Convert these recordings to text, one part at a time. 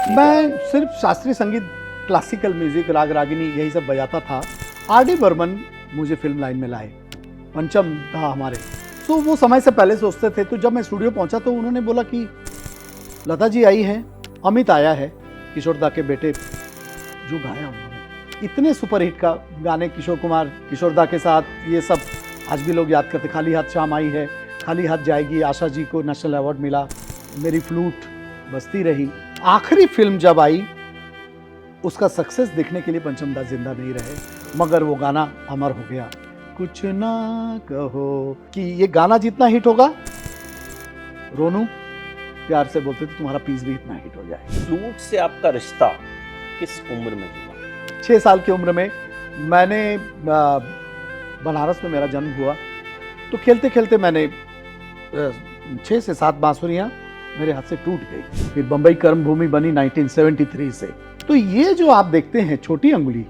मैं सिर्फ शास्त्रीय संगीत, क्लासिकल म्यूजिक, राग रागिनी यही सब बजाता था। आर.डी. बर्मन मुझे फिल्म लाइन में लाए, पंचम था हमारे। तो वो समय से पहले सोचते थे। तो जब मैं स्टूडियो पहुंचा तो उन्होंने बोला कि लता जी आई हैं, अमित आया है, किशोर दा के बेटे, जो गाया उन्होंने इतने सुपरहिट का गाने, किशोर कुमार, किशोर दा के साथ, ये सब आज भी लोग याद करते। खाली हाथ शाम आई है, खाली हाथ जाएगी, आशा जी को नेशनल अवार्ड मिला, मेरी फ्लूट बजती रही। आखिरी फिल्म जब आई, उसका सक्सेस देखने के लिए पंचम दा जिंदा नहीं रहे, मगर वो गाना अमर हो गया। कुछ ना कहो, कि ये गाना जितना हिट होगा, रोनू प्यार से बोलते थे तुम्हारा पीस भी इतना हिट हो जाए। फ्लूट से आपका रिश्ता किस उम्र में जुड़ा? 6 साल की उम्र में मैंने बनारस में मेरा जन्म हुआ। तो खेलते खेलते मैंने 6 से 7 बांसुरियां मेरे हाथ से टूट गई। फिर बंबई कर्मभूमि बनी 1973 से। तो ये जो आप देखते हैं छोटी अंगुली,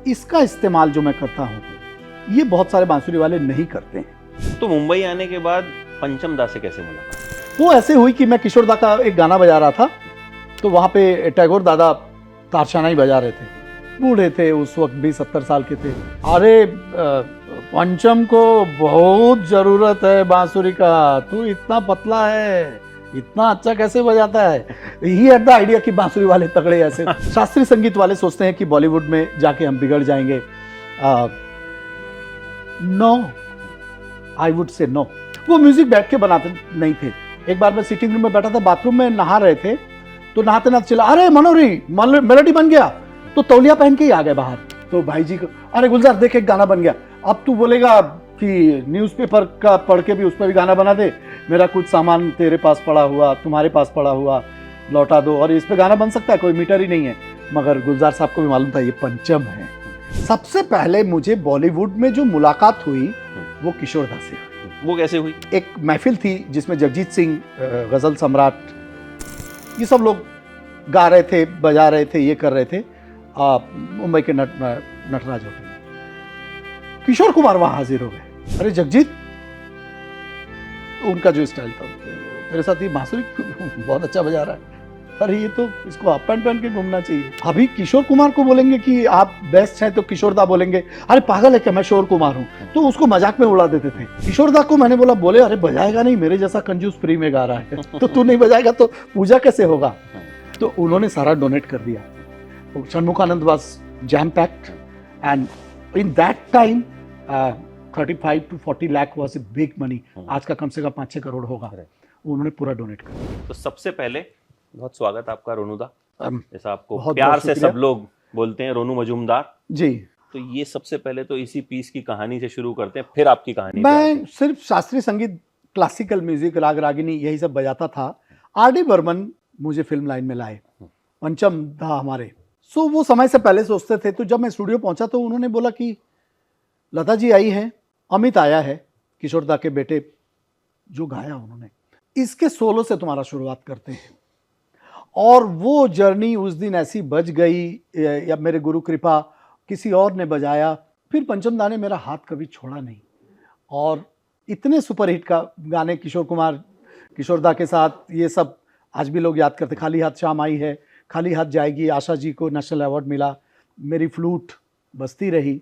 इसका इस्तेमाल जो मैं करता हूँ, ये बहुत सारे बांसुरी वाले नहीं करते हैं। तो मुंबई आने के बाद पंचम दा से कैसे मुलाकात? वो ऐसे हुई कि मैं किशोर दा का एक गाना बजा रहा था, तो वहाँ पे टैगोर दादा तारशानाई बजा रहे थे। बूढ़े थे उस वक्त, 20-70 साल के थे। अरे पंचम को बहुत जरूरत है बांसुरी का, तू इतना पतला है, इतना अच्छा कैसे बजाता है। ही हैड द आइडिया कि बांसुरी वाले तगड़े ऐसे। शास्त्रीय संगीत वाले सोचते हैं कि बॉलीवुड में जाके हम बिगड़ जाएंगे। No, I would say no. वो म्यूजिक बैठ के बनाते नहीं थे। एक बार मैं सिटिंग रूम में बैठा था, बाथरूम में नहा रहे थे, तो नहाते नहाते चला, अरे मनोरी मेलोडी बन गया। तो तौलिया पहन के ही आ गए बाहर। तो भाई जी को, अरे गुलजार देख एक गाना बन गया। अब तू बोलेगा कि न्यूज़पेपर का पढ़ के भी उस पर भी गाना बना दे, मेरा कुछ सामान तेरे पास पड़ा हुआ, तुम्हारे पास पड़ा हुआ, लौटा दो, और इस पे गाना बन सकता है, कोई मीटर ही नहीं है। मगर गुलजार साहब को भी मालूम था ये पंचम है। सबसे पहले मुझे बॉलीवुड में जो मुलाकात हुई वो किशोर दा से हुई। वो कैसे हुई? एक महफिल थी जिसमें जगजीत सिंह, गजल सम्राट, ये सब लोग गा रहे थे, बजा रहे थे, ये कर रहे थे। मुंबई के नटराज होटल, किशोर कुमार वहां हाजिर हो गए। अरे जगजीत, उनका जो स्टाइल था, मेरे साथ ये बांसुरी बहुत अच्छा बजा रहा है। अरे ये तो इसको अप एंड पहन के घूमना चाहिए। अभी किशोर कुमार को बोलेंगे कि आप बेस्ट हैं, तो किशोर दा बोलेंगे अरे पागल है क्या, मैं शोर कुमार हूँ। तो उसको मजाक में उड़ा देते थे। किशोर दा को मैंने बोला, बोले अरे बजाएगा नहीं, मेरे जैसा कंजूस फ्री में गा रहा है, तो तू नहीं बजाएगा तो पूजा कैसे होगा। तो उन्होंने सारा डोनेट कर दिया। Shanmukhananda was jam packed, and in that time 35 to 40 lakh was a big money. आज का कम से कम 5-6 करोड़ होगा। उन्होंने पूरा डोनेट कर दिया। तो सबसे पहले बहुत स्वागत आपका रोनू दा, जैसा आपको बहुत प्यार बहुत से शुक्रिया। सब लोग बोलते हैं, रोनू मजूमदार जी, तो ये सबसे पहले तो इसी पीस की कहानी से शुरू करते हैं, फिर आपकी कहानी पे आते मैं हैं। सिर्फ शास्त्रीय संगीत, क्लासिकल म्यूजिक, राग रागिनी यही सब बजाता था। आर.डी. बर्मन मुझे फिल्म लाइन में लाए, पंचम था हमारे। सो वो समय से पहले सोचते थे। तो जब मैं स्टूडियो पहुंचा तो उन्होंने बोला कि लता जी आई हैं, अमित आया है, किशोर दा के बेटे, जो गाया उन्होंने, इसके सोलो से तुम्हारा शुरुआत करते हैं। और वो जर्नी उस दिन ऐसी बज गई, या मेरे गुरु कृपा, किसी और ने बजाया। फिर पंचम दा ने मेरा हाथ कभी छोड़ा नहीं। और इतने सुपरहिट का गाने, किशोर कुमार, किशोर दा के साथ, ये सब आज भी लोग याद करते। खाली हाथ शाम आई है, खाली हाथ जाएगी, आशा जी को नेशनल अवार्ड मिला, मेरी फ्लूट बजती रही।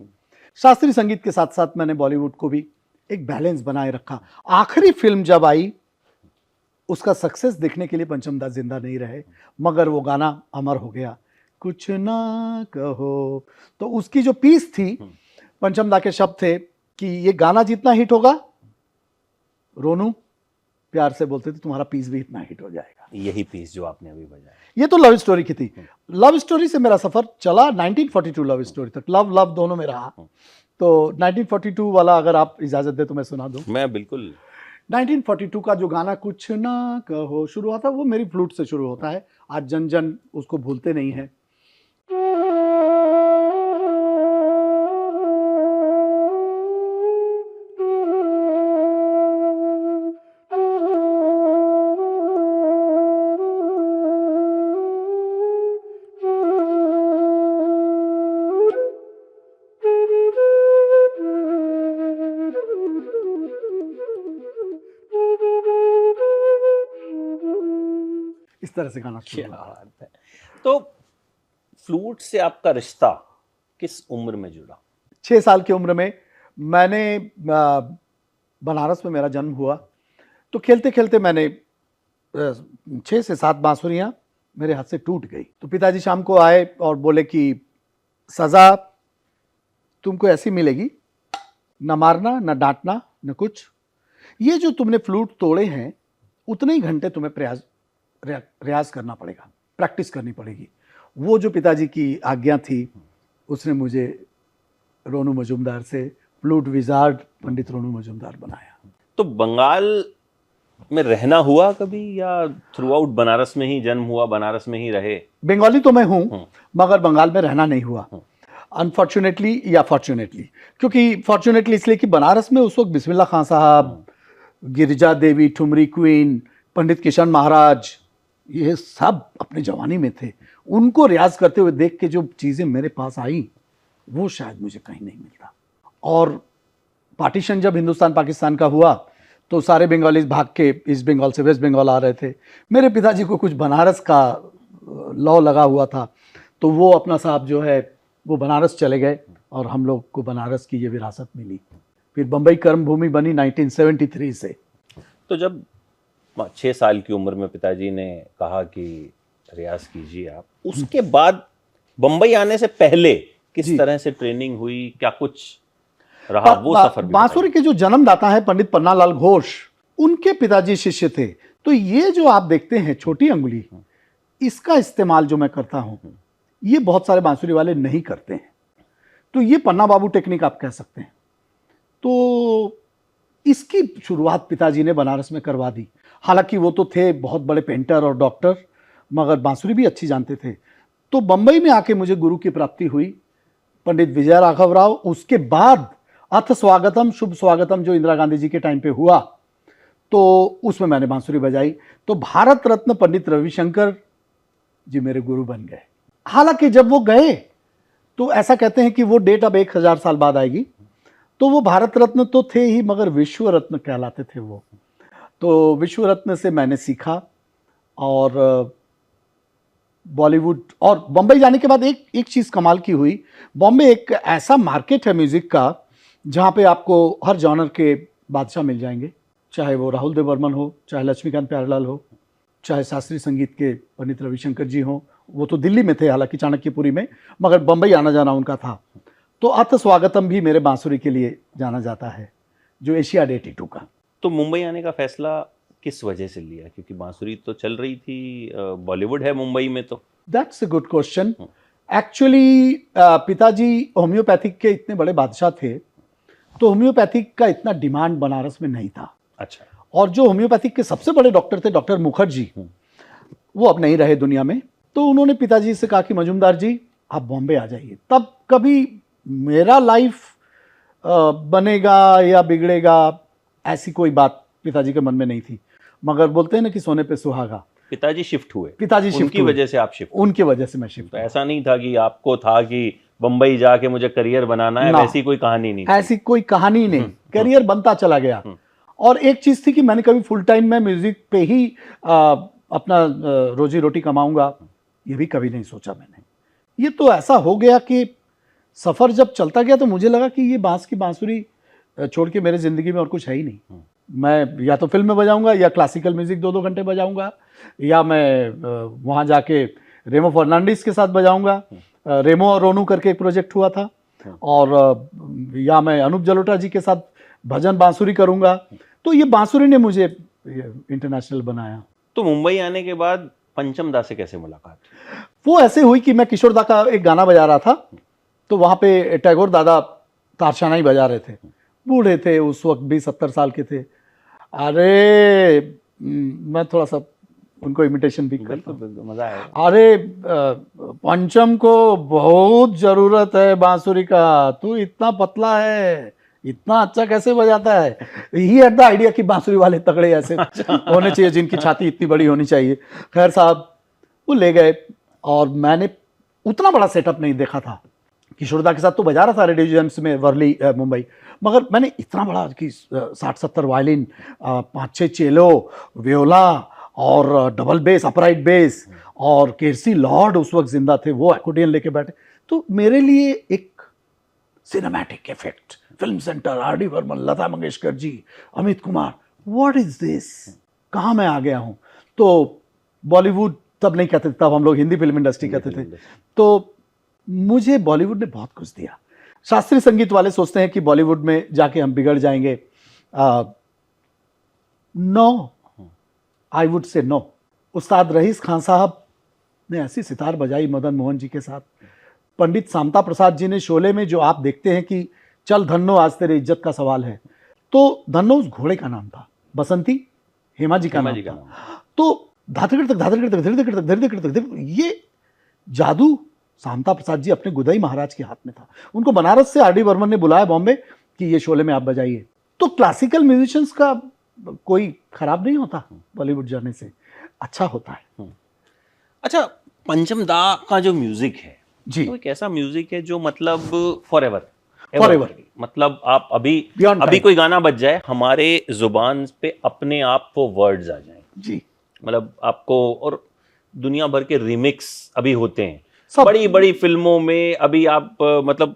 शास्त्रीय संगीत के साथ साथ मैंने बॉलीवुड को भी एक बैलेंस बनाए रखा। आखिरी फिल्म जब आई, उसका सक्सेस देखने के लिए पंचम दा जिंदा नहीं रहे, मगर वो गाना अमर हो गया। कुछ ना कहो। तो उसकी जो पीस थी, पंचम दा के शब्द थे कि ये गाना जितना हिट होगा, रोनू प्यार से बोलते थे तुम्हारा पीस भी इतना हिट हो जाएगा। यही पीस जो आपने अभी बजाया, ये तो लव स्टोरी की थी। लव स्टोरी से मेरा सफर चला 1942 लव स्टोरी तक। लव लव दोनों में रहा। तो 1942 वाला अगर आप इजाजत दे तो मैं सुना दूं। मैं बिल्कुल। 1942 का जो गाना कुछ ना कहो शुरू हुआ था, वो मेरी फ्लूट से शुरू होता है। आज जन जन उसको भूलते नहीं है। इस तरह से गाना शुरू क्या हुआ। बात है। तो फ्लूट से आपका रिश्ता किस उम्र में जुड़ा? 6 साल की उम्र में मैंने बनारस में मेरा जन्म हुआ, तो खेलते खेलते मैंने 6 से 7 बांसुरियां मेरे हाथ से टूट गई। तो पिताजी शाम को आए और बोले कि सजा तुमको ऐसी मिलेगी, न मारना न डांटना न कुछ, ये जो तुमने फ्लूट तोड़े हैं उतने ही घंटे तुम्हें रियाज करना पड़ेगा, प्रैक्टिस करनी पड़ेगी। वो जो पिताजी की आज्ञा थी, उसने मुझे रोनू मजूमदार से फ्लूट विजार्ड पंडित रोनू मजूमदार बनाया। तो बंगाल में रहना हुआ कभी, या थ्रू आउट बनारस में ही जन्म हुआ, बनारस में ही रहे? बंगाली तो मैं हूँ, मगर बंगाल में रहना नहीं हुआ, अनफॉर्चुनेटली या फॉर्चुनेटली। क्योंकि फॉर्चुनेटली इसलिए कि बनारस में उस वक्त बिस्मिल्लाह खान साहब, गिरिजा देवी, ठुमरी क्वीन, पंडित किशन महाराज, ये सब अपने जवानी में थे। उनको रियाज करते हुए देख के जो चीज़ें मेरे पास आई, वो शायद मुझे कहीं नहीं मिलता। और पार्टीशन जब हिंदुस्तान पाकिस्तान का हुआ, तो सारे बंगालीज भाग के ईस्ट बंगाल से वेस्ट बंगाल आ रहे थे। मेरे पिताजी को कुछ बनारस का लॉ लगा हुआ था, तो वो अपना साहब जो है वो बनारस चले गए और हम लोग को बनारस की ये विरासत मिली। फिर बम्बई कर्म भूमि बनी 1973 से। तो जब 6 साल की उम्र में पिताजी ने कहा कि रियाज कीजिए आप, उसके बाद बम्बई आने से पहले किस तरह से ट्रेनिंग हुई, क्या कुछ रहा वो सफर? बांसुरी के जो जन्मदाता है पंडित पन्नालाल घोष, उनके पिताजी शिष्य थे। तो ये जो आप देखते हैं छोटी अंगुली, इसका इस्तेमाल जो मैं करता हूं, ये बहुत सारे बांसुरी वाले नहीं करते हैं। तो ये पन्ना बाबू टेक्निक आप कह सकते हैं। तो इसकी शुरुआत पिताजी ने बनारस में करवा दी। हालांकि वो तो थे बहुत बड़े पेंटर और डॉक्टर, मगर बांसुरी भी अच्छी जानते थे। तो बंबई में आके मुझे गुरु की प्राप्ति हुई, पंडित विजय राघव राव। उसके बाद अथ स्वागतम, शुभ स्वागतम जो इंदिरा गांधी जी के टाइम पे हुआ, तो उसमें मैंने बांसुरी बजाई। तो भारत रत्न पंडित रविशंकर जी मेरे गुरु बन गए। हालांकि जब वो गए तो ऐसा कहते हैं कि वो डेट अब 1000 साल बाद आएगी। तो वो भारत रत्न तो थे ही, मगर विश्व रत्न कहलाते थे वो। तो विश्व रत्न से मैंने सीखा। और बॉलीवुड और बॉम्बे जाने के बाद एक चीज़ कमाल की हुई। बॉम्बे एक ऐसा मार्केट है म्यूज़िक का, जहाँ पे आपको हर जॉनर के बादशाह मिल जाएंगे, चाहे वो राहुल देव बर्मन हो, चाहे लक्ष्मीकांत प्यारेलाल हो, चाहे शास्त्रीय संगीत के पंडित रविशंकर जी हो। वो तो दिल्ली में थे हालांकि चाणक्यपुरी में, मगर बम्बई आना जाना उनका था। तो अथ स्वागतम भी मेरे बांसुरी के लिए जाना जाता है, जो एशियाड 82 का। तो मुंबई आने का फैसला किस वजह से लिया? क्योंकि बांसुरी तो चल रही थी, बॉलीवुड है मुंबई में। तो that's a good question. Actually पिताजी होम्योपैथिक के इतने बड़े बादशाह थे, तो होम्योपैथिक का इतना डिमांड बनारस में नहीं था। अच्छा। और जो होम्योपैथिक के सबसे बड़े डॉक्टर थे, डॉक्टर मुखर्जी, वो अब नहीं रहे दुनिया में। तो उन्होंने पिताजी से कहा कि मजूमदार जी आप बॉम्बे आ जाइए। तब कभी मेरा लाइफ बनेगा या बिगड़ेगा ऐसी कोई बात पिताजी के मन में नहीं थी, मगर बोलते हैं ना कि सोने पे सुहागा। पिताजी शिफ्ट हुए, पिताजी शिफ्ट उनकी वजह से आप शिफ्ट? उनकी वजह से मैं शिफ्ट। तो ऐसा नहीं था कि आपको था कि बम्बई जाके मुझे करियर बनाना है, वैसी कोई कहानी नहीं? ऐसी कोई कहानी नहीं, करियर बनता चला गया। और एक चीज थी कि मैंने कभी फुल टाइम में म्यूजिक पे ही अपना रोजी रोटी कमाऊंगा, ये भी कभी नहीं सोचा मैंने। ये तो ऐसा हो गया कि सफर जब चलता गया तो मुझे लगा कि ये बांस की बांसुरी छोड़ के मेरे जिंदगी में और कुछ है ही नहीं। मैं या तो फिल्म में बजाऊंगा, या क्लासिकल म्यूजिक 2-2 घंटे बजाऊंगा, या मैं वहाँ जाके रेमो फर्नांडिस के साथ बजाऊंगा। रेमो और रोनू करके एक प्रोजेक्ट हुआ था। और या मैं अनूप जलोटा जी के साथ भजन बांसुरी करूंगा। तो ये बांसुरी ने मुझे इंटरनेशनल बनाया। तो मुंबई आने के बाद पंचम दा से कैसे मुलाकात? वो ऐसे हुई कि मैं किशोर दा का एक गाना बजा रहा था, तो वहाँ पे टैगोर दादा तारशाना ही बजा रहे थे। बूढ़े थे उस वक्त, 20-70 साल के थे। अरे मैं थोड़ा सा उनको इमिटेशन भी करता हूं। मजा आया। अरे पंचम को बहुत जरूरत है बांसुरी का, तू इतना पतला है, इतना अच्छा कैसे बजाता है। ही हैड द आइडिया कि बांसुरी वाले तगड़े ऐसे होने चाहिए, जिनकी छाती इतनी बड़ी होनी चाहिए। खैर साहब वो ले गए, और मैंने उतना बड़ा सेटअप नहीं देखा था। किशोरदा के साथ तो बजा रहा था रेडियो जेम्स में, वर्ली मुंबई, मगर मैंने इतना बड़ा कि 60-70 वायलिन, 5-6 चेलो, व्योला और डबल बेस, अपराइट बेस, और केसी लॉर्ड उस वक्त जिंदा थे, वो एक्कोर्डियन लेके बैठे। तो मेरे लिए एक cinematic effect, film centre, R D Burman, Lata Mangeshkar ji, Amit Kumar, what is this, कहाँ मैं आ गया हूँ। तो बॉलीवुड तब नहीं कहते थे, तब हम लोग हिंदी फिल्म इंडस्ट्री कहते थे। तो मुझे बॉलीवुड ने बहुत कुछ दिया। शास्त्रीय संगीत वाले सोचते हैं कि बॉलीवुड में जाके हम बिगड़ जाएंगे। No, I would say no. Ustad Rais Khan Sahab ने ऐसी सितार बजाई मदन मोहन जी के साथ। पंडित शांता प्रसाद जी ने शोले में जो आप देखते हैं कि चल धन्नो आज तेरे इज्जत का सवाल है, तो धन्नो उस घोड़े का नाम था, बसंती हेमा जी का नाम था। तो धातृ तक धातृ तक धीरे तक धीरे तक ये जादू शांता प्रसाद जी अपने गुदई महाराज के हाथ में था। उनको बनारस से आर डी बर्मन ने बुलाया बॉम्बे कि ये शोले में आप बजाइए। तो क्लासिकल म्यूजिशियंस का कोई खराब नहीं होता, बॉलीवुड जाने से अच्छा होता है। अच्छा, पंचम दा का जो म्यूजिक है जी, तो एक ऐसा म्यूजिक है जो मतलब फॉरएवर, फॉरएवर, मतलब आप अभी Beyond अभी time. कोई गाना बज जाए हमारे जुबान पे अपने आप वो वर्ड्स आ जाएं। जी, मतलब आपको, और दुनिया भर के रिमिक्स अभी होते हैं सब बड़ी बड़ी फिल्मों में। अभी आप मतलब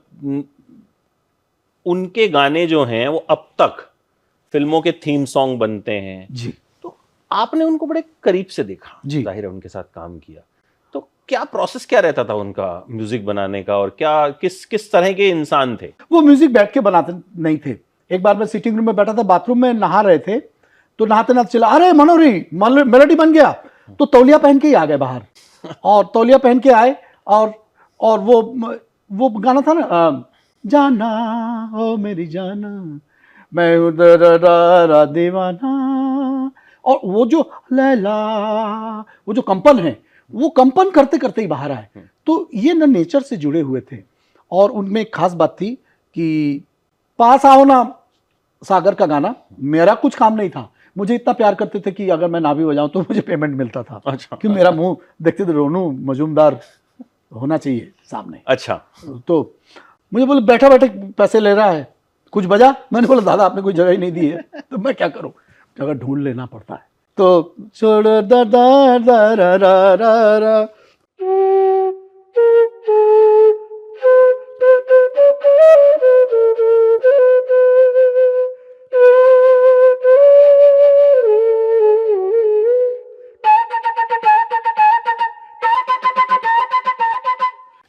उनके गाने जो हैं वो अब तक फिल्मों के थीम सॉन्ग बनते हैं। जी, तो आपने उनको बड़े करीब से देखा, जी। जाहिर है उनके साथ काम किया, तो क्या प्रोसेस क्या रहता था उनका म्यूजिक बनाने का, और क्या किस किस तरह के इंसान थे? वो म्यूजिक बैठ के बनाते नहीं थे। एक बार मैं सिटिंग रूम में बैठा था, बाथरूम में नहा रहे थे, तो नहाते नहाते चला, अरे मनोरी मेलोडी बन गया। तो तौलिया पहन के ही आ गए बाहर, और तौलिया पहन के आए, और वो गाना था ना, जाना ओ मेरी जाना मैं उधर दीवाना, और वो जो लैला, वो जो कंपन है, वो कंपन करते करते ही बाहर आए। तो ये ना नेचर से जुड़े हुए थे। और उनमें एक खास बात थी कि पास आओ ना सागर का गाना, मेरा कुछ काम नहीं था। मुझे इतना प्यार करते थे कि अगर मैं ना भी बजाऊं तो मुझे पेमेंट मिलता था। अच्छा। कि मेरा मुंह देखते थे, रोनू मजूमदार होना चाहिए सामने। अच्छा, तो मुझे बोले बैठा बैठे पैसे ले रहा है, कुछ बजा। मैंने बोला दादा आपने कोई जगह ही नहीं दी है, तो मैं क्या करूं, जगह ढूंढ लेना पड़ता है। तो छोड़ दा दा दा रा रा रा रा।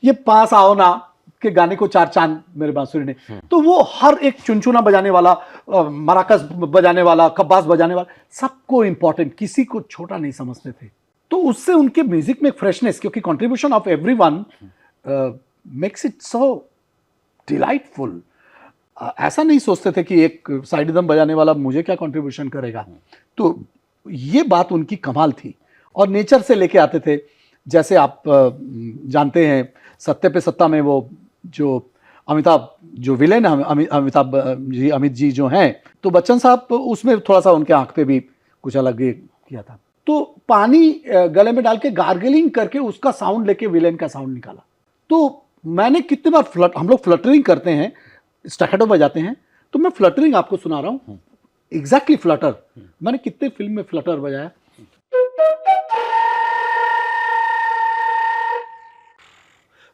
ये पास आओ ना के गाने को चार चांद मेरे बांसुरी ने। तो वो हर एक चुनचुना बजाने वाला, मराकस बजाने वाला, खब्बास बजाने वाला, सबको इंपॉर्टेंट, किसी को छोटा नहीं समझते थे। तो उससे उनके म्यूजिक में एक फ्रेशनेस, क्योंकि contribution of everyone makes it so delightful. ऐसा नहीं सोचते थे कि एक साइड दम बजाने वाला मुझे क्या कंट्रीब्यूशन करेगा। तो ये बात उनकी कमाल थी, और नेचर से लेके आते थे। जैसे आप जानते हैं सत्ते पे सत्ता में वो जो अमिताभ जो विलेन है, अमिताभ जी, अमित जी जो हैं, तो बच्चन साहब उसमें थोड़ा सा उनके आंख पे भी कुछ अलग किया था। तो पानी गले में डाल के गार्गलिंग करके उसका साउंड लेके विलेन का साउंड निकाला। तो मैंने कितने बार हम लोग फ्लटरिंग करते हैं, स्टैकेटो बजाते हैं, तो मैं फ्लटरिंग आपको सुना रहा हूँ, एग्जैक्टली फ्लटर। मैंने कितने फिल्म में फ्लटर बजाया।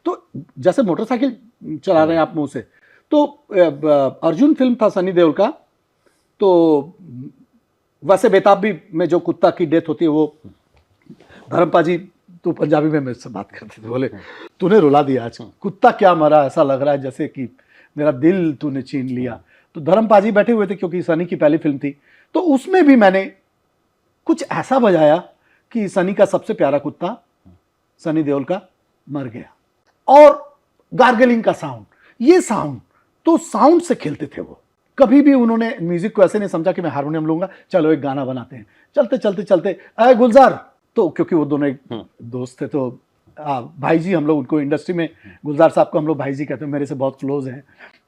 तो जैसे मोटरसाइकिल चला रहे हैं आप मुंह से, तो अर्जुन फिल्म था सनी देओल का, तो वैसे बेताबी में जो कुत्ता की डेथ होती है, वो धर्मपा जी तो पंजाबी में मेरे से बात करते थे, बोले तूने रुला दिया आज, कुत्ता क्या मरा, ऐसा लग रहा है जैसे कि मेरा दिल तूने छीन लिया। तो धर्मपा जी बैठे हुए थे क्योंकि सनी की पहली फिल्म थी, तो उसमें भी मैंने कुछ ऐसा बजाया कि सनी का सबसे प्यारा कुत्ता सनी देओल का मर गया। और गार्गलिंग का साउंड, ये साउंड, तो साउंड से खेलते थे वो। कभी भी उन्होंने म्यूजिक को ऐसे नहीं समझा कि मैं हारमोनियम लूंगा, चलो एक गाना बनाते हैं। चलते चलते चलते अरे गुलजार, तो क्योंकि वो दोनों एक दोस्त थे, तो भाई जी, हम लोग उनको इंडस्ट्री में गुलजार साहब को हम लोग भाई जी कहते हैं, मेरे से बहुत क्लोज हैं।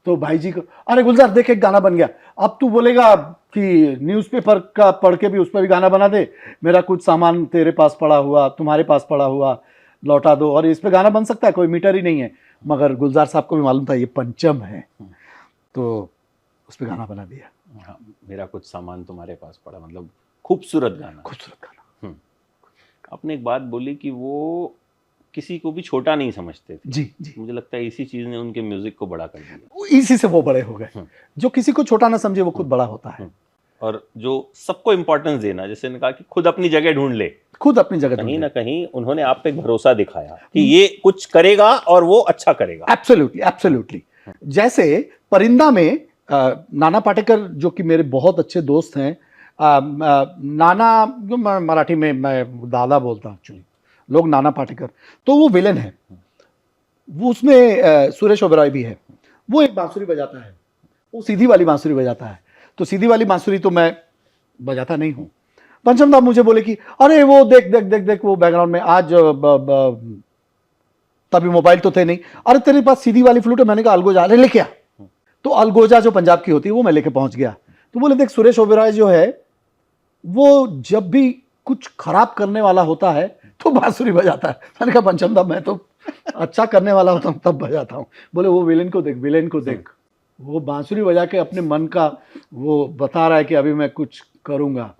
तो भाई जी को, अरे गुलजार देख एक गाना बन गया, अब तू बोलेगा कि न्यूज़पेपर का पढ़ के भी उस पर भी गाना बना दे, मेरा कुछ सामान तेरे पास पड़ा हुआ, तुम्हारे पास पड़ा हुआ, लौटा दो, और इस पे गाना बन सकता है, कोई मीटर ही नहीं है। मगर गुलजार साहब को भी मालूम था ये पंचम है, तो उस पे गाना बना दिया। हाँ, मेरा कुछ सामान तुम्हारे पास पड़ा, मतलब खूबसूरत गाना, खूबसूरत गाना। आपने एक बात बोली कि वो किसी को भी छोटा नहीं समझते थे। जी जी, मुझे लगता है इसी चीज ने उनके म्यूजिक को बड़ा कर दिया। इसी से वो बड़े हो गए। जो किसी को छोटा ना समझे वो खुद बड़ा होता है। और जो सबको इंपॉर्टेंस देना, जैसे ने कहा कि खुद अपनी जगह ढूंढ ले, खुद अपनी जगह कहीं ना कहीं उन्होंने आप पे भरोसा दिखाया कि ये कुछ करेगा और वो अच्छा करेगा। Absolutely absolutely. जैसे परिंदा में नाना पाटेकर जो कि मेरे बहुत अच्छे दोस्त हैं, नाना जो मराठी में मैं दादा बोलता हूँ एक्चुअली, लोग नाना पाटेकर, तो वो विलन है। वो उसमें सुरेश ओबेरॉय भी है। वो एक बांसुरी बजाता है, वो सीधी वाली बांसुरी बजाता है। तो सीधी वाली बांसुरी तो मैं बजाता नहीं हूँ। पंचम दा मुझे बोले कि अरे वो देख देख देख देख वो बैकग्राउंड में आज तभी मोबाइल तो थे नहीं, अरे तेरे पास सीधी वाली फ्लूट है। मैंने कहा अलगोजा, अरे लेके आ। तो अलगोजा जो पंजाब की होती है वो मैं लेके पहुंच गया। तो बोले देख सुरेश ओबेरॉय जो है वो जब भी कुछ खराब करने वाला होता है तो बांसुरी बजाता है। मैंने कहा पंचम दा मैं तो अच्छा करने वाला होता हूँ तब बजाता हूँ। बोले वो विलेन को देख, विलेन को देख, वो बांसुरी बजा के अपने मन का वो बता रहा है कि अभी मैं कुछ करूंगा,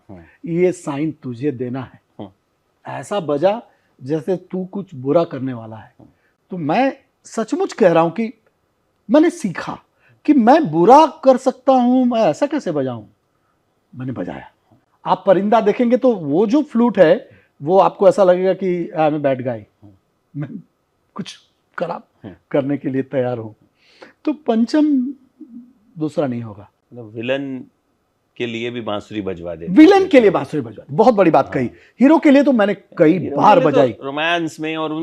ये साइन तुझे देना है। ऐसा बजा जैसे तू कुछ बुरा करने वाला है। तो मैं सचमुच कह रहा हूं कि मैंने सीखा कि मैं बुरा कर सकता हूं, मैं ऐसा कैसे बजाऊं। मैंने बजाया। आप परिंदा देखेंगे तो वो जो फ्लूट है वो आपको ऐसा लगेगा कि I M a bad guy, मैं कुछ खराब करने के लिए तैयार हूं। तो पंचम दूसरा नहीं होगा। विलन के लिए भी बांसुरी बजवा दे, विलन के लिए बांसुरी बजवा, बहुत बड़ी बात कही। हीरो के लिए तो मैंने कई बार बजाई, रोमांस में और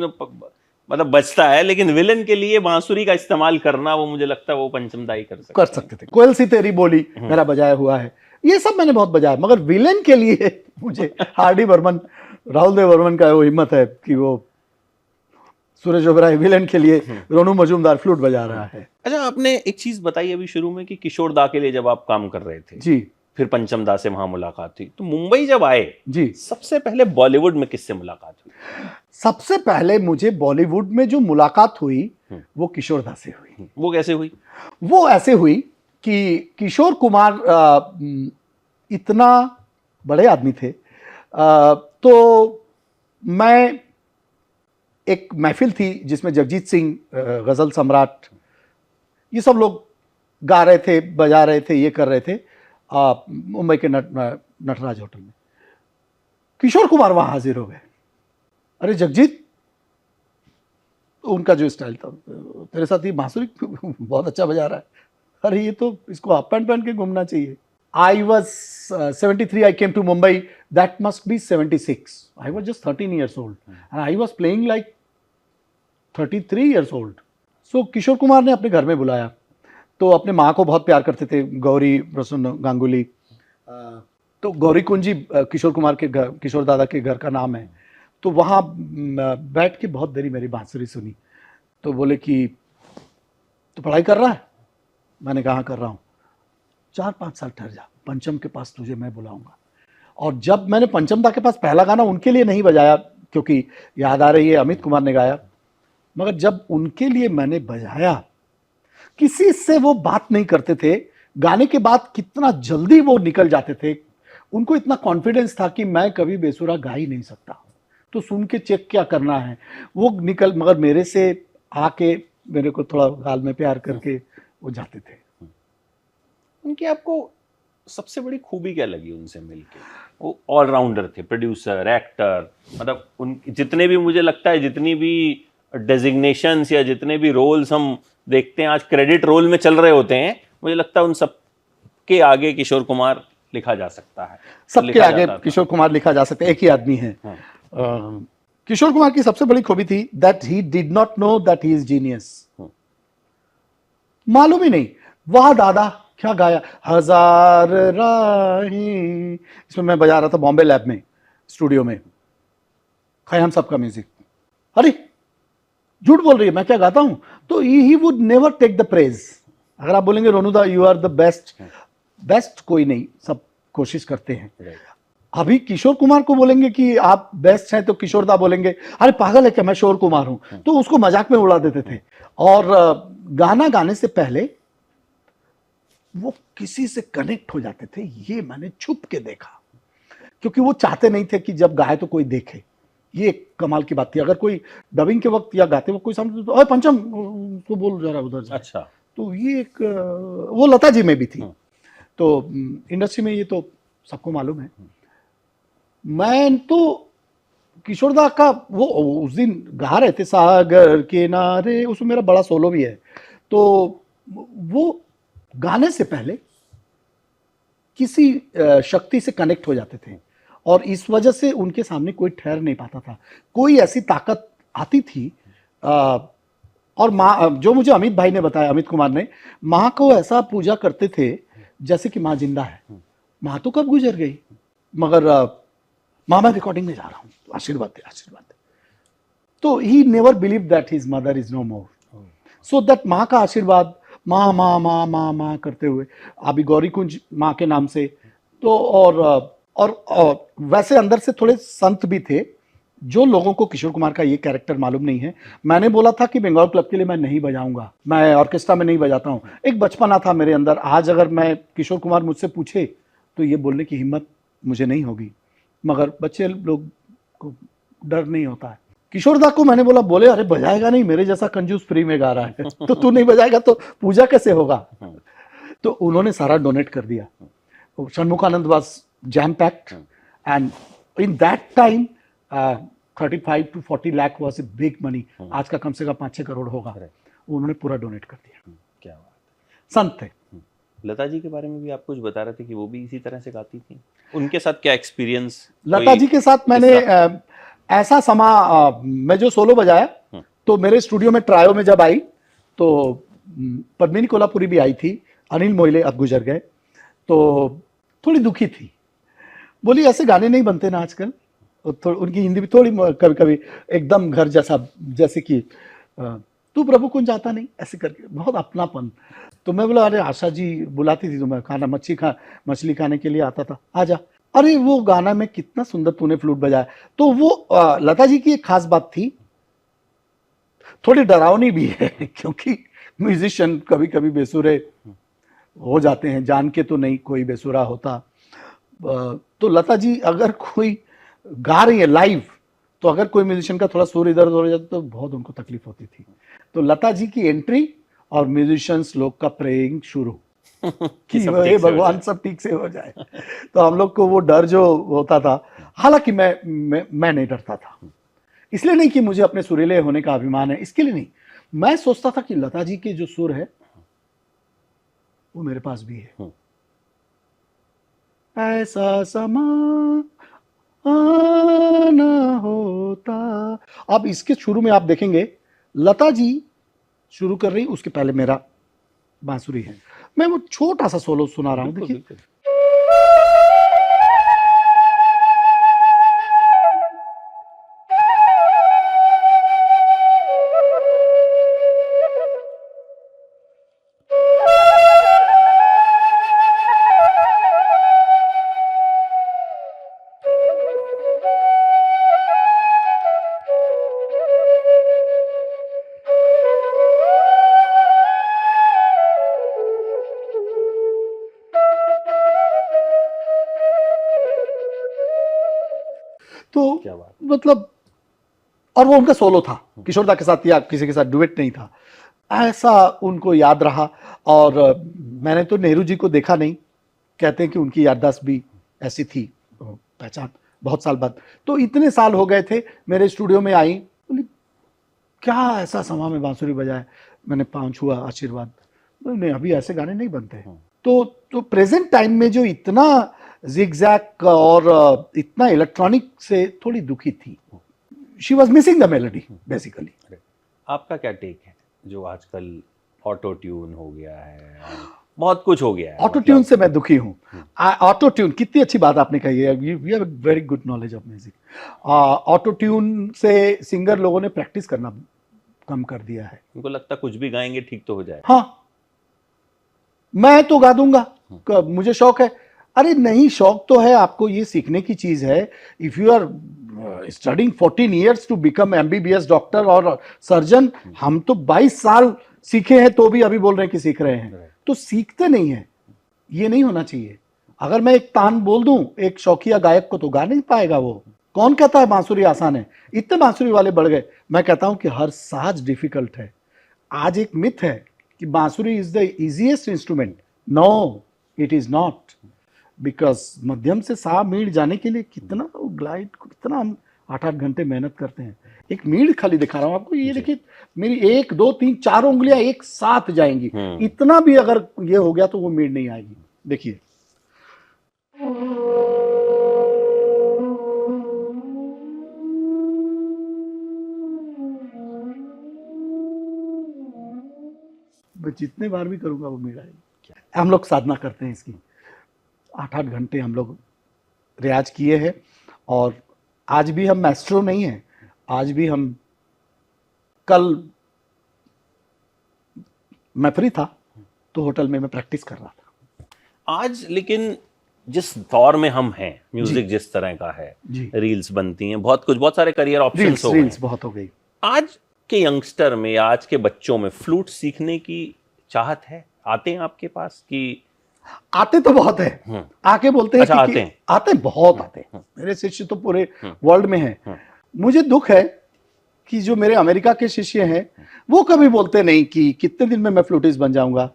मतलब बजता है, लेकिन विलन के लिए बांसुरी का इस्तेमाल करना वो मुझे लगता है वो पंचम दा ही कर सकते थे। कोयल सी तेरी बोली मेरा बजाया हुआ है, ये सब मैंने बहुत बजाया। मगर विलन के लिए मुझे आर.डी. बर्मन, राहुल देव बर्मन का वो हिम्मत है कि वो सुरेश ओबेरॉय विलेन के लिए रोनू मजूमदार फ्लूट बजा रहा है। अच्छा, आपने एक चीज बताई अभी शुरू में कि किशोर दा के लिए जब आप काम कर रहे थे जी, फिर पंचम दा से वहां मुलाकात हुई, तो मुंबई जब आए जी, सबसे पहले बॉलीवुड में किससे मुलाकात हुई? सबसे पहले मुझे बॉलीवुड में जो मुलाकात हुई वो किशोर दा से हुई। वो कैसे हुई? वो ऐसे हुई कि किशोर कुमार इतना बड़े आदमी थे, तो मैं एक महफिल थी जिसमें जगजीत सिंह, गजल सम्राट, ये सब लोग गा रहे थे, बजा रहे थे, ये कर रहे थे मुंबई के नटराज होटल में। किशोर कुमार वहां हाजिर हो गए। अरे जगजीत, उनका जो स्टाइल था, तेरे साथ ये बांसुरी बहुत अच्छा बजा रहा है। अरे ये तो इसको हाफ पैंट पहन के घूमना चाहिए। I was 73, I came to Mumbai, that must be 76. I was just 13 years old and I was playing like 33 years old. So Kishore Kumar ने अपने घर में बुलाया। तो अपने माँ को बहुत प्यार करते थे, गौरी प्रसन्न गांगुली। तो गौरी कुंजी किशोर कुमार के घर, किशोर दादा के घर का नाम है। तो वहाँ बैठ के बहुत देरी मेरी बांसुरी सुनी। तो बोले कि तो पढ़ाई कर रहा है? मैंने कहा कर रहा हूँ। 4-5 साल ठहर जा, पंचम के पास तुझे मैं बुलाऊंगा। और जब मैंने पंचम दा के पास पहला गाना उनके लिए नहीं बजाया क्योंकि याद आ रही है अमित कुमार ने गाया, मगर जब उनके लिए मैंने बजाया, किसी से वो बात नहीं करते थे। गाने के बाद कितना जल्दी वो निकल जाते थे। उनको इतना कॉन्फिडेंस था कि मैं कभी बेसुरा गा ही नहीं सकता, तो सुन के चेक क्या करना है, वो निकल, मगर मेरे से आके मेरे को थोड़ा गाल में प्यार करके वो जाते थे। उनकी आपको सबसे बड़ी खूबी क्या लगी उनसे मिलके? वो ऑलराउंडर थे, प्रोड्यूसर, एक्टर, मतलब उन जितने भी, मुझे लगता है जितनी भी डेजिग्नेशंस या जितने भी रोल्स हम देखते हैं आज क्रेडिट रोल में चल रहे होते हैं, मुझे लगता है उन सब के आगे किशोर कुमार लिखा जा सकता है। सबके आगे किशोर कुमार लिखा जा सकता है, एक ही आदमी है। किशोर कुमार की सबसे बड़ी खूबी थी that he did not know that he is genius. मालूम ही नहीं। वाह दादा क्या गाया, हजार राहें, इसमें मैं बजा रहा था बॉम्बे लैब में, स्टूडियो में, खयाम साहब का म्यूजिक। अरे झूठ बोल रही है, मैं क्या गाता हूं? तो he would never take the praise. अगर आप बोलेंगे Ronu da you are the best, best कोई नहीं, सब कोशिश करते हैं। अभी किशोर कुमार को बोलेंगे कि आप बेस्ट हैं तो किशोर दा बोलेंगे अरे पागल है क्या, मैं शोर कुमार हूं, तो उसको मजाक में उड़ा देते थे। और गाना गाने से पहले वो किसी से कनेक्ट हो जाते थे, ये मैंने छुप के देखा, क्योंकि वो चाहते नहीं थे कि जब गाए तो कोई देखे। ये एक कमाल की बात थी। अगर कोई डबिंग के वक्त या गाते वक्त कोई सामने तो अरे पंचम तो बोल जरा उधर जा। अच्छा। तो ये एक वो लता जी में भी थी। तो इंडस्ट्री में ये तो सबको मालूम है। मैं तो किशोरदा का वो उस दिन गा रहे थे सागर किनारे, उसमें मेरा बड़ा सोलो भी है। तो वो गाने से पहले किसी शक्ति से कनेक्ट हो जाते थे और इस वजह से उनके सामने कोई ठहर नहीं पाता था। कोई ऐसी ताकत आती थी और माँ, जो मुझे अमित भाई ने बताया, अमित कुमार ने, माँ को ऐसा पूजा करते थे जैसे कि माँ जिंदा है। माँ तो कब गुजर गई, मगर माँ मैं रिकॉर्डिंग में जा रहा हूँ, आशीर्वाद दे, आशीर्वाद दे। तो he never believe that his mother is no more, so that माँ का आशीर्वाद, माँ माँ माँ माँ माँ करते हुए अभी गौरी कुंज माँ के नाम से। तो और वैसे अंदर से थोड़े संत भी थे जो लोगों को किशोर कुमार का ये कैरेक्टर मालूम नहीं है। मैंने बोला था कि बंगाल क्लब के लिए मैं नहीं बजाऊंगा, मैं ऑर्केस्ट्रा में नहीं बजाता हूँ। एक बचपना था मेरे अंदर। आज अगर मैं किशोर कुमार मुझसे पूछे तो ये बोलने की हिम्मत मुझे नहीं होगी, मगर बच्चे लोग को डर नहीं होता है। किशोरदा को मैंने बोला, बोले अरे बजाएगा नहीं, मेरे जैसा कंजूस फ्री में गा रहा है तो तू नहीं बजाएगा तो पूजा कैसे होगा। तो उन्होंने सारा डोनेट कर दिया। Shanmukhananda was jam packed and in that time 35 to 40 lakh was a big money. आज का कम से कम 5-6 करोड़ होगा। उन्होंने पूरा डोनेट कर दिया। क्या बात है। संत थे। लता जी के बारे में भी आप कुछ बता रहे थे कि वो भी इसी तरह से गाती थी, उनके साथ क्या एक्सपीरियंस? लता जी के साथ मैंने ऐसा समा मैं जो सोलो बजाया तो मेरे स्टूडियो में ट्रायो में जब आई तो पद्मिनी कोल्हापुरी भी आई थी, अनिल मोहिले अब गुजर गए, तो थोड़ी दुखी थी। बोली ऐसे गाने नहीं बनते ना आजकल। उनकी हिंदी भी थोड़ी कभी कभी एकदम घर जैसा, जैसे कि तू प्रभु कुंज आता नहीं, ऐसे करके बहुत अपनापन। तो मैं बोला अरे आशा जी बुलाती थी तो मैं खाना मछली खाने के लिए आता था, आजा। अरे वो गाना में कितना सुंदर तूने फ्लूट बजाया। तो वो लता जी की एक खास बात थी, थोड़ी डरावनी भी है क्योंकि म्यूजिशियन कभी कभी बेसुरे हो जाते हैं, जान के तो नहीं कोई बेसुरा होता। तो लता जी अगर कोई गा रही है लाइव तो अगर कोई म्यूजिशियन का थोड़ा सुर इधर उधर हो जाता तो बहुत उनको तकलीफ होती थी। तो लता जी की एंट्री और म्यूजिशियंस लोग का प्रेइंग शुरू कि हे भगवान सब ठीक से हो जाए। तो हम लोग को वो डर जो होता था, हालांकि मैं नहीं डरता था। इसलिए नहीं कि मुझे अपने सुरीले होने का अभिमान है, इसके लिए नहीं। मैं सोचता था कि लता जी के जो सुर है वो मेरे पास भी है। ऐसा समा आना होता। अब इसके शुरू में आप देखेंगे लता जी शुरू कर रही, उसके पहले मेरा बांसुरी है। मैं वो छोटा सा सोलो सुना रहा हूं, देखिए। तो क्या बात। मतलब, और वो उनका सोलो था, किशोरदा के साथ या किसी के साथ डुएट नहीं था, ऐसा उनको याद रहा। और मैंने तो नेहरू जी को देखा नहीं, कहते हैं कि उनकी याददाश्त भी ऐसी थी, पहचान बहुत साल बाद। तो इतने साल हो गए थे, मेरे स्टूडियो में आई, बोली क्या ऐसा समा में बांसुरी बजाए। मैंने पाँव छुआ, आशीर्वाद। नहीं, अभी ऐसे गाने नहीं बनते। तो प्रेजेंट टाइम में जो इतना जिगजैग और इतना इलेक्ट्रॉनिक से थोड़ी दुखी थी। She was missing the melody basically. आपका क्या टेक है जो आजकल ऑटो ट्यून हो गया है, बहुत कुछ हो गया है? ऑटो ट्यून से मैं दुखी हूँ। ऑटो ट्यून, कितनी अच्छी बात आपने कही है, you have very good knowledge of music. Auto tune से सिंगर लोगों ने प्रैक्टिस करना कम कर दिया है। उनको लगता कुछ भी गाएंगे ठीक तो हो जाए। हाँ, मैं तो गा दूंगा, मुझे शौक है। अरे नहीं, शौक तो है, आपको ये सीखने की चीज है। If you are studying 14 years to become MBBS doctor और सर्जन, हम तो 22 साल सीखे हैं तो भी अभी बोल रहे हैं कि सीख रहे हैं। तो सीखते नहीं है, ये नहीं होना चाहिए। अगर मैं एक तान बोल दूं एक शौकिया गायक को तो गा नहीं पाएगा वो। कौन कहता है बांसुरी आसान है? इतने बांसुरी वाले बढ़ गए। मैं कहता हूं कि हर साज डिफिकल्ट है। आज एक मिथ है कि बांसुरी is the easiest instrument. No, it is not, because मध्यम से सा मीड जाने के लिए कितना ग्लाइड, कितना हम 8-8 घंटे मेहनत करते हैं। एक मीड खाली दिखा रहा हूं आपको, ये देखिए मेरी 1 2 3 4 उंगलियां एक साथ जाएंगी। इतना भी अगर ये हो गया तो वो मीड नहीं आएगी। देखिए मैं जितने बार भी करूंगा वो मीड आएगी। हम लोग साधना करते हैं इसकी, 8-8 घंटे हम लोग रियाज किए हैं। और आज भी हम मैस्ट्रो नहीं हैं। आज भी हम, कल मैं फ्री था तो होटल में मैं प्रैक्टिस कर रहा था। आज लेकिन जिस दौर में हम हैं, म्यूजिक जिस तरह का है, रील्स बनती हैं, बहुत सारे करियर ऑप्शंस हो गए, रील्स बहुत हो गई। आज के यंगस्टर में या आज के बच्चों में फ्लूट सीखने की चाहत है? आते हैं आपके पास कि? आते तो बहुत है, आके बोलते हैं। अच्छा, आते हैं? आते बहुत आते हैं। मेरे शिष्य तो पूरे वर्ल्ड में हैं। मुझे दुख है कि जो मेरे अमेरिका के शिष्य हैं वो कभी बोलते नहीं कि कितने दिन में मैं फ्लूटिस्ट बन जाऊंगा,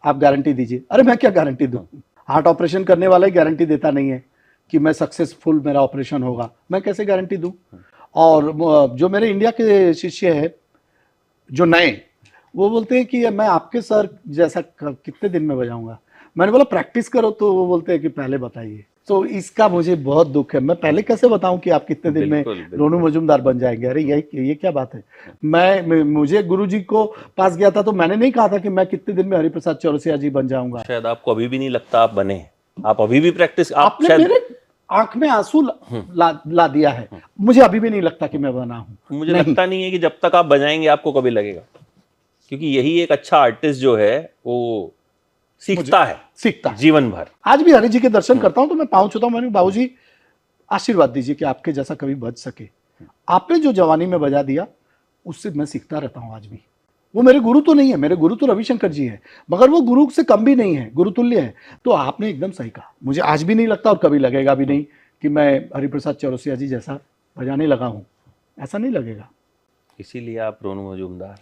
आप गारंटी दीजिए। अरे मैं क्या गारंटी दूं? हार्ट ऑपरेशन करने वाला ही गारंटी देता नहीं है कि मैं सक्सेसफुल मेरा ऑपरेशन होगा। मैं कैसे गारंटी दूं? और जो मेरे इंडिया के शिष्य हैं जो नए, वो बोलते हैं कि मैं आपके सर जैसा कितने दिन में बजाऊंगा। मैंने बोला प्रैक्टिस करो, तो वो बोलते हैं कि पहले बताइए। तो इसका मुझे बहुत दुख है। मैं पहले कैसे बताऊं कि आप कितने दिन में रोनू मजूमदार बन जाएंगे? अरे ये क्या बात है? मुझे गुरुजी को पास गया था तो मैंने नहीं कहा था कि मैं कितने दिन में हरिप्रसाद चौरसिया जी बन जाऊंगा। शायद आपको अभी भी नहीं लगता आप बने, आप अभी भी प्रैक्टिस, आपने मेरे आंख में आंसू ला दिया है। मुझे अभी भी नहीं लगता कि मैं बना हूं। मुझे लगता नहीं है कि जब तक आप बजाएंगे आपको कभी लगेगा, क्योंकि यही एक अच्छा आर्टिस्ट जो है वो सीखता है जीवन भर। आज भी हरि जी के दर्शन करता हूं तो मैं पाँव छूता हूं। मैंने बाबूजी आशीर्वाद दीजिए कि आपके जैसा कभी बज सके। आपने जो जवानी में बजा दिया उससे मैं सीखता रहता हूं आज भी। वो मेरे गुरु तो नहीं है, मेरे गुरु तो रविशंकर जी है, मगर वो गुरु से कम भी नहीं है, गुरुतुल्य है। तो आपने एकदम सही कहा। मुझे आज भी नहीं लगता और कभी लगेगा भी नहीं कि मैं हरिप्रसाद चौरसिया जी जैसा बजाने लगा हूं। ऐसा नहीं लगेगा। इसीलिए आप रोनू मजूमदार।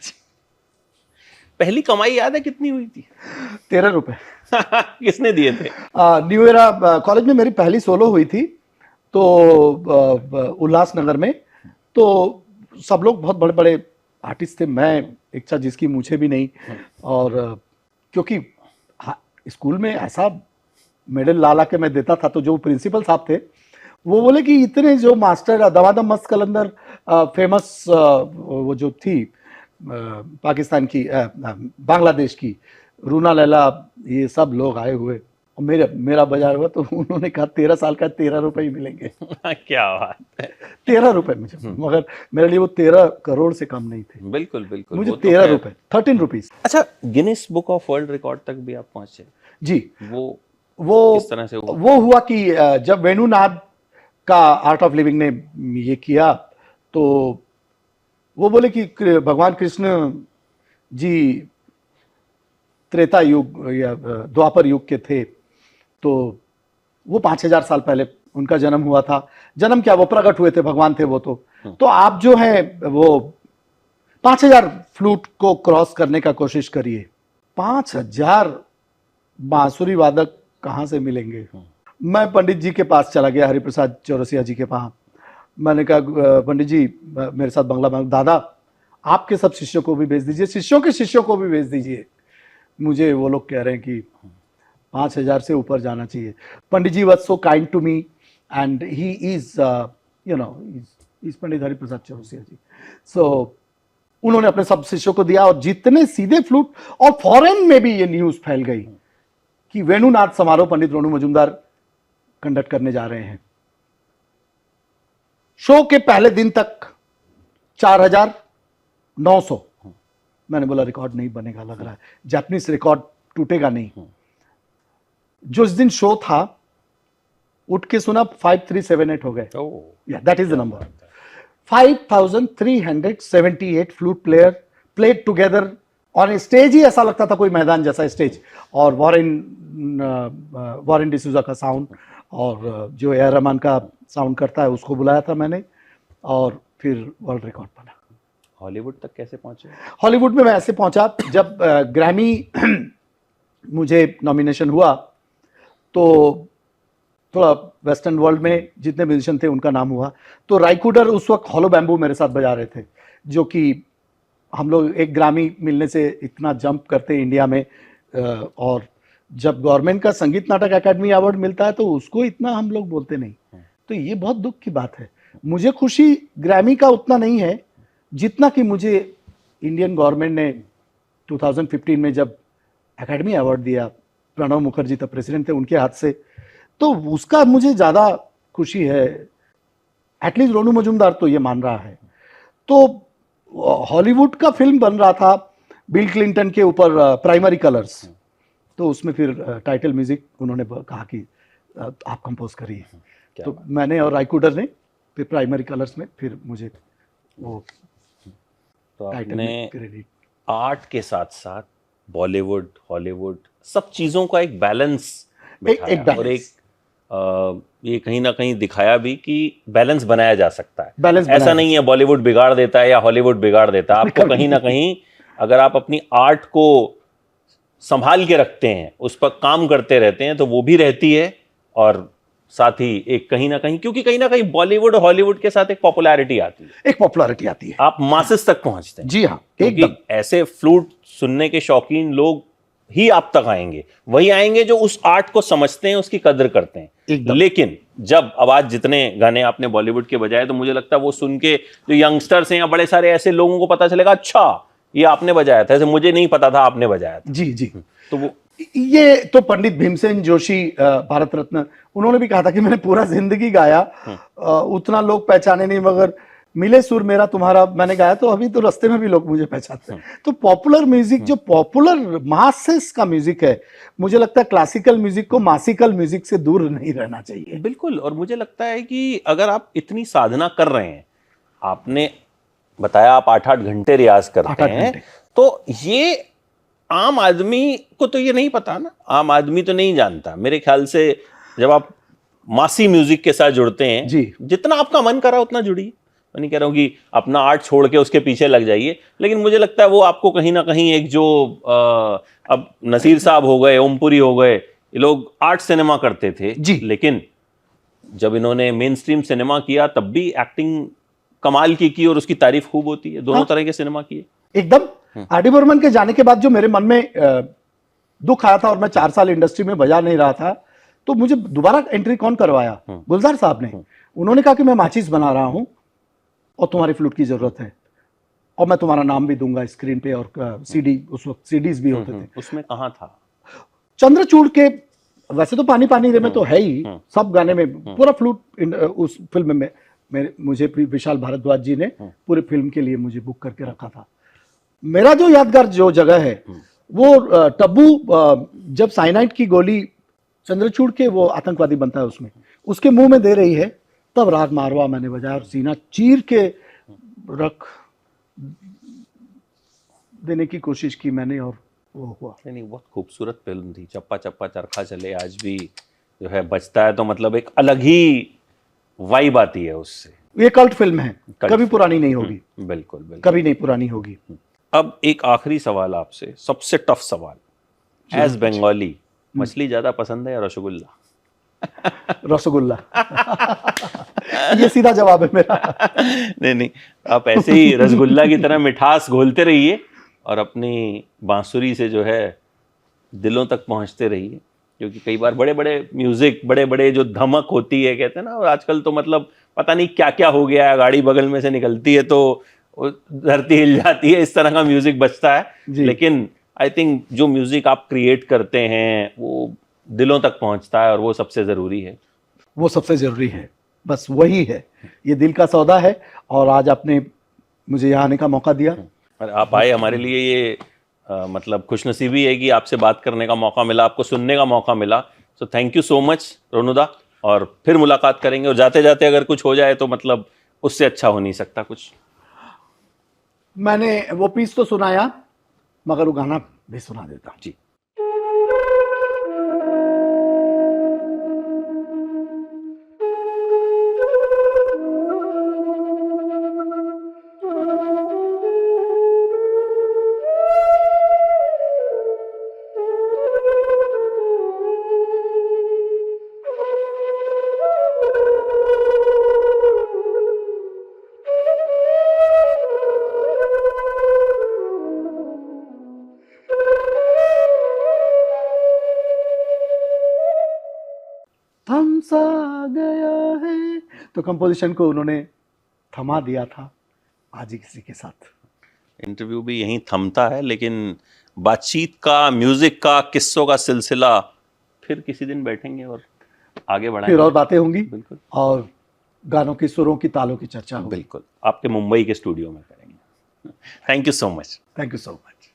पहली कमाई याद है कितनी हुई थी? 13 रुपए। किसने दिए थे? न्यू एरा कॉलेज में मेरी पहली सोलो हुई थी, तो उल्लासनगर में। तो सब लोग बहुत बड़े बड़े आर्टिस्ट थे, मैं इच्छा जिसकी मुझे भी नहीं। और क्योंकि स्कूल में ऐसा मेडल ला ला के मैं देता था, तो जो प्रिंसिपल साहब थे वो बोले कि इतने जो मास्टर दमादम मस्त कलंदर फेमस वो जो थी पाकिस्तान की, बांग्लादेश की, रूना लैला, ये सब लोग आए हुए और मेरा बाजार हुआ, तो उन्होंने कहा 13 साल का 13 रुपए ही मिलेंगे। क्या बात है। 13 रुपए मुझे, मगर मेरे लिए वो 13 करोड़ से कम नहीं थे। बिल्कुल बिल्कुल। मुझे 13 रुपए, 13 रुपीज। अच्छा, Guinness book of world record तक भी आप पहुंचे? जी। वो किस तरह से हुआ? वो हुआ कि जब वेणुनाद का आर्ट ऑफ लिविंग ने ये किया, तो वो बोले कि भगवान कृष्ण जी त्रेता युग या द्वापर युग के थे, तो वो 5000 साल पहले उनका जन्म हुआ था। जन्म क्या, वो प्रकट हुए थे, भगवान थे वो। तो आप जो है वो 5000 फ्लूट को क्रॉस करने का कोशिश करिए। 5000 बांसुरी वादक कहाँ से मिलेंगे? मैं पंडित जी के पास चला गया, हरिप्रसाद चौरसिया जी के पास। मैंने कहा पंडित जी मेरे साथ बंगला में, दादा आपके सब शिष्यों को भी भेज दीजिए, शिष्यों के शिष्यों को भी भेज दीजिए। मुझे वो लोग कह रहे हैं कि 5000 से ऊपर जाना चाहिए। Pandit ji was so kind to me and he is is Pandit Hariprasad Chaurasia ji. So उन्होंने अपने सब शिष्यों को दिया और जितने सीधे फ्लूट, और फॉरेन में भी ये न्यूज फैल गई कि वेणुनाद समारोह पंडित रोनू मजूमदार कंडक्ट करने जा रहे हैं। शो के पहले दिन तक 4900। मैंने बोला रिकॉर्ड नहीं बनेगा, लग रहा है जापानीज रिकॉर्ड टूटेगा नहीं। जो इस दिन शो था, उठ के सुना 5378 हो गए। That is the number. 5378 flute player played together on a stage ही ऐसा लगता था कोई मैदान जैसा स्टेज, और वॉरेन डिसूजा का साउंड और जो ए आर रहमान का साउंड करता है उसको बुलाया था मैंने, और फिर वर्ल्ड रिकॉर्ड बना। हॉलीवुड तक कैसे पहुंचे? हॉलीवुड में मैं ऐसे पहुंचा जब ग्रैमी मुझे नॉमिनेशन हुआ तो थोड़ा वेस्टर्न वर्ल्ड में जितने म्यूजिशियन थे उनका नाम हुआ, तो राइकुडर उस वक्त हॉलो बैम्बू मेरे साथ बजा रहे थे, जो कि हम लोग एक ग्रामी मिलने से इतना जंप करते इंडिया में, और जब गवर्नमेंट का संगीत नाटक एकेडमी अवार्ड मिलता है तो उसको इतना हम लोग बोलते नहीं, तो ये बहुत दुख की बात है। मुझे खुशी ग्रैमी का उतना नहीं है जितना कि मुझे इंडियन गवर्नमेंट ने 2015 में जब एकेडमी अवार्ड दिया, प्रणब मुखर्जी तब प्रेसिडेंट थे, उनके हाथ से, तो उसका मुझे ज़्यादा खुशी है। एटलीस्ट रोनू मजूमदार तो ये मान रहा है। तो हॉलीवुड का फिल्म बन रहा था बिल क्लिंटन के ऊपर, प्राइमरी कलर्स, तो उसमें फिर टाइटल म्यूजिक उन्होंने कहा कि आप कंपोज करिए, तो मैंने और राइकुडर ने फिर प्राइमरी कलर्स में फिर मुझे वो तो टाइटल आपने में क्रेडिट। आर्ट के साथ साथ बॉलीवुड, हॉलीवुड, सब चीजों का एक बैलेंस एक बिठाया और बैलेंस, ये कहीं ना कहीं दिखाया भी कि बैलेंस बनाया जा सकता है। बैलेंस ऐसा नहीं है बॉलीवुड बिगाड़ देता है या हॉलीवुड बिगाड़ देता है। आपको कहीं ना कहीं अगर आप अपनी आर्ट को संभाल के रखते हैं, उस पर काम करते रहते हैं, तो वो भी रहती है, और साथ ही एक कहीं ना कहीं, क्योंकि कहीं ना कहीं बॉलीवुड और हॉलीवुड के साथ एक पॉपुलैरिटी आती है, एक पॉपुलैरिटी आती है, आप मासेस तक पहुंचते हैं। जी हाँ, क्योंकि एकदम। ऐसे फ्लूट सुनने के शौकीन लोग ही आप तक आएंगे, वही आएंगे जो उस आर्ट को समझते हैं, उसकी कदर करते हैं। एकदम। लेकिन जब अब आज जितने गाने आपने बॉलीवुड के बजाए, तो मुझे लगता है वो सुन के जो यंगस्टर्स हैं या बड़े सारे ऐसे लोगों को पता चलेगा, अच्छा ये आपने बजाया था, ऐसे मुझे नहीं पता था आपने बजाया था। जी जी। तो वो ये तो पंडित भीमसेन जोशी, भारत रत्न, उन्होंने भी कहा था कि मैंने पूरा जिंदगी गाया, उतना लोग पहचाने नहीं, मगर मिले सुर मेरा तुम्हारा मैंने गाया, तो अभी तो रास्ते में भी लोग मुझे पहचानते हैं। तो पॉपुलर म्यूजिक, जो पॉपुलर मासेस का म्यूजिक है, मुझे लगता है क्लासिकल म्यूजिक को मासिकल म्यूजिक से दूर नहीं रहना चाहिए। बिल्कुल। और मुझे लगता है कि अगर आप इतनी साधना कर रहे हैं, आपने बताया आप 8-8 घंटे रियाज करते हैं, तो ये आम आदमी को तो ये नहीं पता ना, आम आदमी तो नहीं जानता। मेरे ख्याल से जब आप मासी म्यूजिक के साथ जुड़ते हैं जी, जितना आपका मन करा उतना जुड़िए। मैं नहीं कह रहा हूं कि अपना आर्ट छोड़ के उसके पीछे लग जाइए, लेकिन मुझे लगता है वो आपको कहीं ना कहीं एक जो अब नसीर साहब हो गए, ओमपुरी हो गए, ये लोग आर्ट सिनेमा करते थे जी, लेकिन जब इन्होंने मेन स्ट्रीम सिनेमा किया तब भी एक्टिंग कमाल की और उसकी तारीफ खूब होती है। दोनों तरह के सिनेमा किए एकदम। आर डी बर्मन के जाने के बाद जो मेरे मन में दुख आया था, और मैं 4 साल इंडस्ट्री में बजा नहीं रहा था, तो मुझे दोबारा एंट्री कौन करवाया? गुलजार साहब ने। उन्होंने कहा कि मैं माचिस बना रहा हूं और तुम्हारी फ्लूट की जरूरत है, और मैं तुम्हारा नाम भी दूंगा स्क्रीन पे, और सीडी, उस वक्त सीडीज भी होते थे। उसमें कहाँ था? चंद्रचूड़ के, वैसे तो पानी पानी रे में तो है ही, सब गाने में पूरा फ्लूट उस फिल्म में मुझे विशाल भारद्वाज जी ने पूरे फिल्म के लिए मुझे बुक करके रखा था। मेरा जो यादगार जो जगह है वो टब्बू जब साइनाइड की गोली चंद्रचूड़ के वो आतंकवादी बनता है उसमें, उसके मुंह में दे रही है, तब राग मारवा मैंने बजाया और सीना चीर के रख देने की कोशिश की मैंने, और वो हुआ। नहीं, बहुत खूबसूरत फिल्म थी। चप्पा चप्पा चरखा चले आज भी जो है बजता है, तो मतलब एक अलग ही वाइब आती है उससे। ये कल्ट फिल्म है, कभी पुरानी नहीं होगी। बिल्कुल बिल्कुल, कभी नहीं पुरानी होगी। अब एक आखिरी सवाल आपसे, सबसे टफ सवाल, एज बंगाली, मछली ज्यादा पसंद है या रसगुल्ला? रसगुल्ला। ये सीधा जवाब है मेरा। नहीं, आप ऐसे ही रसगुल्ला की तरह मिठास घोलते रहिए और अपनी बांसुरी से जो है दिलों तक पहुंचते रहिए, क्योंकि कई बार बड़े बड़े म्यूजिक, बड़े बड़े जो धमक होती है, कहते हैं ना, और आजकल तो मतलब पता नहीं क्या क्या हो गया है, गाड़ी बगल में से निकलती है तो धरती हिल जाती है, इस तरह का म्यूजिक बजता है। लेकिन आई थिंक जो म्यूजिक आप क्रिएट करते हैं वो दिलों तक पहुंचता है, और वो सबसे जरूरी है। वो सबसे जरूरी है, बस वही है, ये दिल का सौदा है। और आज आपने मुझे यहाँ आने का मौका दिया, और आप आए, हमारे लिए ये मतलब खुशनसीबी है कि आपसे बात करने का मौका मिला, आपको सुनने का मौका मिला। So thank you so much Ronuda, और फिर मुलाकात करेंगे। और जाते जाते अगर कुछ हो जाए तो मतलब उससे अच्छा हो नहीं सकता कुछ। मैंने वो पीस तो सुनाया, मगर वो गाना भी सुना देता। जी। तो कंपोजिशन को उन्होंने थमा दिया था। आज ही किसी के साथ इंटरव्यू भी यहीं थमता है, लेकिन बातचीत का, म्यूजिक का, किस्सों का सिलसिला फिर किसी दिन बैठेंगे और आगे बढ़ाएंगे। फिर और बातें होंगी बिल्कुल, और गानों की, सुरों की, तालों की चर्चा होगी। बिल्कुल आपके मुंबई के स्टूडियो में करेंगे। Thank you so much. Thank you so much.